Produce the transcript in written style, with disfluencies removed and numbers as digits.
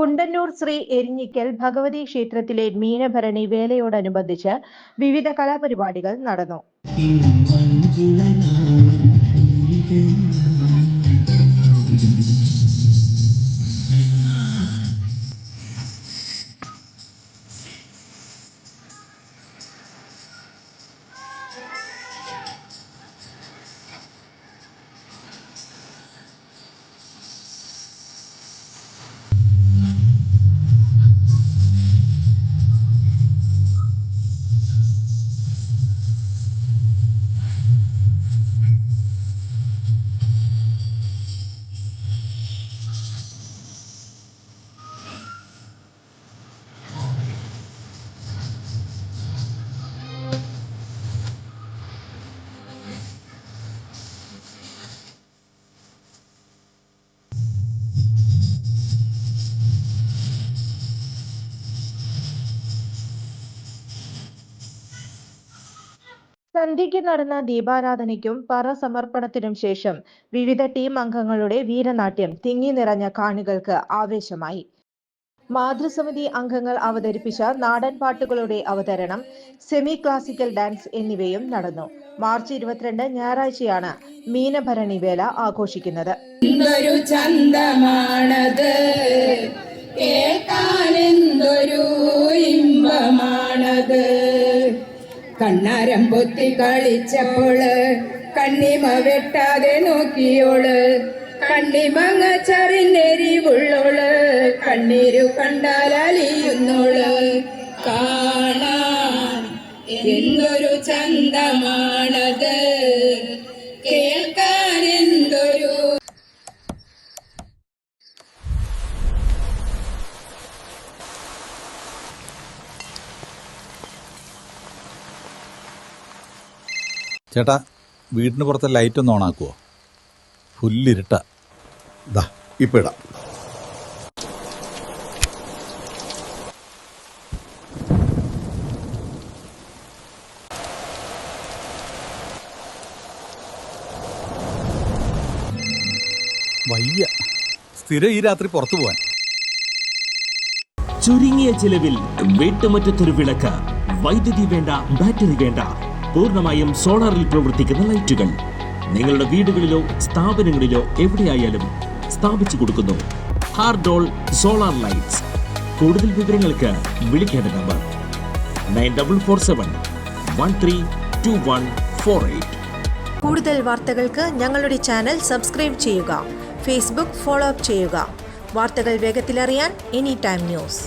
കുണ്ടന്നൂർ ശ്രീ എരിഞ്ഞിക്കൽ ഭഗവതി ക്ഷേത്രത്തിലെ മീനഭരണി വേലയോടനുബന്ധിച്ച് വിവിധ കലാപരിപാടികൾ നടന്നു. സന്ധ്യയ്ക്ക് നടന്ന ദീപാരാധനയ്ക്കും പറ സമർപ്പണത്തിനും ശേഷം വിവിധ ടീം അംഗങ്ങളുടെ വീരനാട്യം തിങ്ങി നിറഞ്ഞ കാണികൾക്ക് ആവേശമായി. മാതൃസമിതി അംഗങ്ങൾ അവതരിപ്പിച്ച നാടൻ പാട്ടുകളുടെ അവതരണം, സെമി ക്ലാസിക്കൽ ഡാൻസ് എന്നിവയും നടന്നു. മാർച്ച് 22 ഞായറാഴ്ചയാണ് മീനഭരണി വേല ആഘോഷിക്കുന്നത്. കണ്ണാരം പൊത്തി കളിച്ചപ്പോള് കണ്ണിമ വെട്ടാതെ നോക്കിയോള്, കണ്ണിമങ്ങ ചറിഞ്ഞെരിവുള്ളോള്, കണ്ണീരു കണ്ടാൽ അലിയുന്നോള്. കാണാൻ എന്തൊരു ചന്തമാണത്, കേൾക്കാൻ എന്തൊരു. ചേട്ടാ, വീടിന് പുറത്തെ ലൈറ്റ് ഒന്ന് ഓണാക്കുവോ? ഫുല്ലിരുട്ട. ദാ ഇപ്പം ഇടാം. വയ്യ, സ്ഥിരം ഈ രാത്രി പുറത്തു പോവാൻ. ചുരുങ്ങിയ ചിലവിൽ വീട്ടുമുറ്റത്തൊരു വിളക്ക്, വൈദ്യുതി വേണ്ട, ബാറ്ററി വേണ്ട, പൂർണ്ണമായും സോളാറിൽ പ്രവർത്തിക്കുന്ന ലൈറ്റുകൾ നിങ്ങളുടെ വീടുകളിലോ സ്ഥാപനങ്ങളിലോ എവിടെയായാലും സ്ഥാപിച്ചു കൊടുക്കുന്നു. ഹാർഡോൾ സോളാർ ലൈറ്റ്സ്. കൂടുതൽ വിവരങ്ങൾക്ക് വിളിക്കേണ്ട നമ്പർ 9447132148. കൂടുതൽ വാർത്തകൾക്ക് ഞങ്ങളുടെ ചാനൽ സബ്സ്ക്രൈബ് ചെയ്യുക. ഫേസ്ബുക്ക് ഫോളോ അപ്പ് ചെയ്യുക. വാർത്തകൾ വേഗത്തിലറിയാൻ എനി ടൈം ന്യൂസ്.